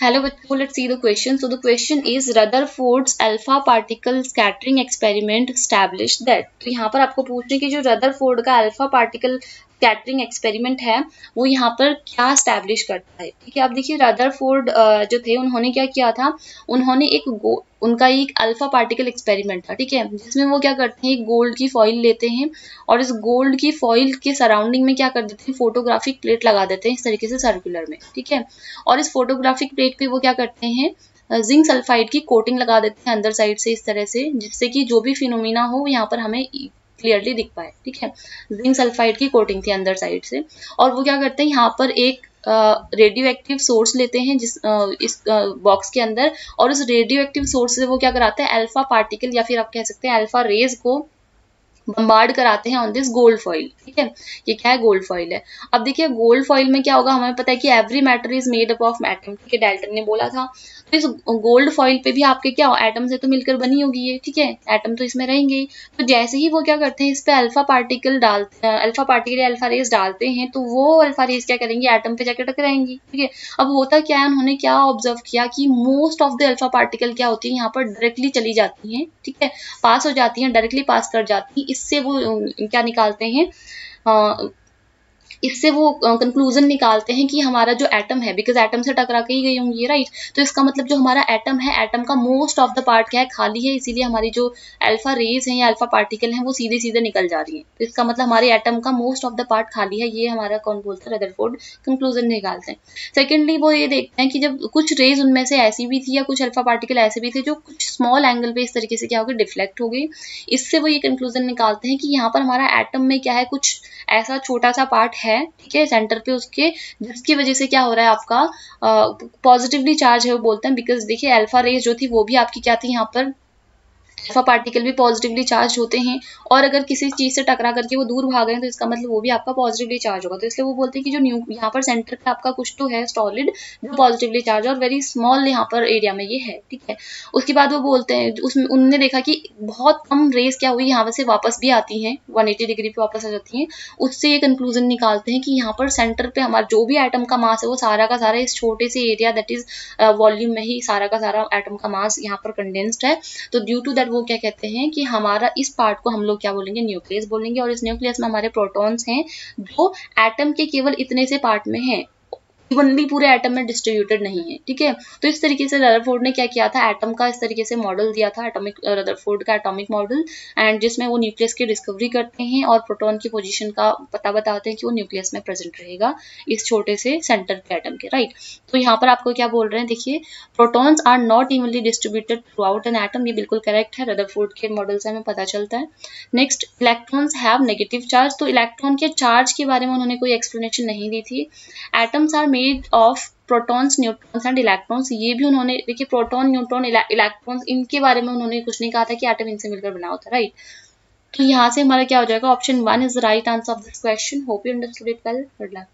Hello, bachcho, let's see the question. So the question is Rutherford's alpha particle scattering experiment established that. तो यहाँ पर आपको पूछने की जो रदरफोर्ड का अल्फा पार्टिकल स्कैटरिंग एक्सपेरिमेंट है वो यहाँ पर क्या एस्टैब्लिश करता है। ठीक है, अब देखिए रदरफोर्ड जो थे उन्होंने क्या किया था, उन्होंने उनका एक अल्फा पार्टिकल एक्सपेरिमेंट था। ठीक है, जिसमें वो क्या करते हैं, एक गोल्ड की फॉइल लेते हैं और इस गोल्ड की फॉइल के सराउंडिंग में क्या कर देते हैं, फोटोग्राफिक प्लेट लगा देते हैं इस तरीके से सर्कुलर में। ठीक है, और इस फोटोग्राफिक प्लेट पे वो क्या करते हैं, जिंक सल्फाइड की कोटिंग लगा देते हैं अंदर साइड से इस तरह से, जिससे कि जो भी फिनोमिना हो यहाँ पर हमें क्लियरली दिख पाए। ठीक है, जिंक सल्फाइड की कोटिंग थी अंदर साइड से। और वो क्या करते हैं, यहाँ पर एक रेडियो एक्टिव सोर्स लेते हैं इस बॉक्स के अंदर, और उस रेडियो एक्टिव सोर्स से वो क्या कराते हैं, अल्फा पार्टिकल या फिर आप कह सकते हैं अल्फा रेज को बम्बार्ड कराते हैं ऑन दिस गोल्ड फॉइल। ठीक है, ये क्या है, गोल्ड फॉइल है। अब देखिए गोल्ड फॉइल में क्या होगा, हमें पता है कि every matter is made up of atom. ठीक है, डाल्टन ने बोला था। तो इस गोल्ड फॉइल पे भी आपके क्या एटम से तो मिलकर बनी होगी ये। ठीक है, एटम तो इसमें रहेंगे। तो जैसे ही वो क्या करते हैं, इस पे अल्फा पार्टिकल या अल्फा रेज डालते हैं, तो वो अल्फा रेज क्या करेंगे, एटम पे जाकर टकराएंगी। ठीक है, अब होता क्या है, उन्होंने क्या ऑब्जर्व किया कि most of the alpha particle क्या होती है, यहाँ पर डायरेक्टली चली जाती हैं। ठीक है, पास हो जाती हैं, डायरेक्टली पास कर जाती हैं। इससे वो क्या निकालते हैं, इससे वो कंक्लूजन निकालते हैं कि हमारा जो एटम है, बिकॉज एटम से टकरा के ही गई होंगी, राइट। तो इसका मतलब जो हमारा एटम है, एटम का मोस्ट ऑफ द पार्ट क्या है, खाली है। इसीलिए हमारी जो अल्फा रेज हैं या अल्फा पार्टिकल हैं वो सीधे सीधे निकल जा रही हैं। तो इसका मतलब हमारे एटम का मोस्ट ऑफ द पार्ट खाली है। ये हमारा कौन बोलता है, रदरफोर्ड कंक्लूजन निकालते हैं। सेकेंडली वो ये देखते हैं कि जब कुछ रेज उनमें से ऐसी भी थी या कुछ अल्फा पार्टिकल ऐसे भी थे जो कुछ स्मॉल एंगल पे इस तरीके से क्या हो गई, डिफ्लेक्ट हो गई। इससे वो ये कंक्लूजन निकालते हैं कि यहाँ पर हमारा एटम में क्या है, कुछ ऐसा छोटा सा पार्ट है। ठीक है, सेंटर पे उसके, जिसकी वजह से क्या हो रहा है, आपका पॉजिटिवली चार्ज है वो बोलते हैं। बिकॉज देखिए अल्फा रेज जो थी वो भी आपकी क्या थी, यहाँ पर अल्फा पार्टिकल भी पॉजिटिवली चार्ज होते हैं, और अगर किसी चीज से टकरा करके वो दूर भाग रहे हैं तो इसका मतलब वो भी आपका पॉजिटिवली चार्ज होगा। तो इसलिए वो बोलते हैं कि जो यहाँ पर सेंटर पे आपका कुछ तो है सॉलिड जो पॉजिटिवली चार्ज और वेरी स्मॉल यहाँ पर एरिया में ये है। ठीक है, उसके बाद वो बोलते हैं, उसमें उन्होंने देखा कि बहुत कम रेज क्या हुई, यहाँ से वापस भी आती हैं, 180 डिग्री पे वापस आ जाती हैं। उससे ये कंक्लूजन निकालते हैं कि यहाँ पर सेंटर पे हमारा जो भी एटम का मास है वो सारा का सारा इस छोटे से एरिया दैट इज वॉल्यूम में ही सारा का सारा एटम का मास यहाँ पर कंडेंस्ड है। तो ड्यू टू दैट वो क्या कहते हैं कि हमारा इस पार्ट को हम लोग क्या बोलेंगे, न्यूक्लियस बोलेंगे। और इस न्यूक्लियस में हमारे प्रोटॉन्स हैं जो एटम के केवल इतने से पार्ट में हैं, इवनली पूरे एटम में डिस्ट्रीब्यूटेड नहीं है। ठीक है, तो इस तरीके से रदरफोर्ड ने क्या किया था, एटम का इस तरीके से मॉडल दिया था, एटॉमिक रदरफोर्ड का एटॉमिक मॉडल, एंड जिसमें वो न्यूक्लियस की डिस्कवरी करते हैं और प्रोटॉन की पोजीशन का पता बताते हैं कि वो न्यूक्लियस में प्रेजेंट रहेगा इस छोटे से सेंटर पे एटम के, राइट। तो यहाँ पर आपको क्या बोल रहे हैं, देखिए protons are not evenly distributed throughout an atom, ये बिल्कुल करेक्ट है, रदरफोर्ड के मॉडल से हमें पता चलता है। Next, electrons have negative charge, तो इलेक्ट्रॉन के चार्ज के बारे में उन्होंने कोई एक्सप्लेनेशन नहीं दी थी। Atoms are made of protons, neutrons and electrons, ये भी उन्होंने, देखिए प्रोटॉन, न्यूट्रॉन, इलेक्ट्रॉन्स, इनके बारे में उन्होंने कुछ नहीं कहा था कि एटम इनसे मिलकर बना होता है, राइट। तो यहाँ से हमारा क्या हो जाएगा, option 1 is the right answer of this question. Hope you understood it well. Good luck.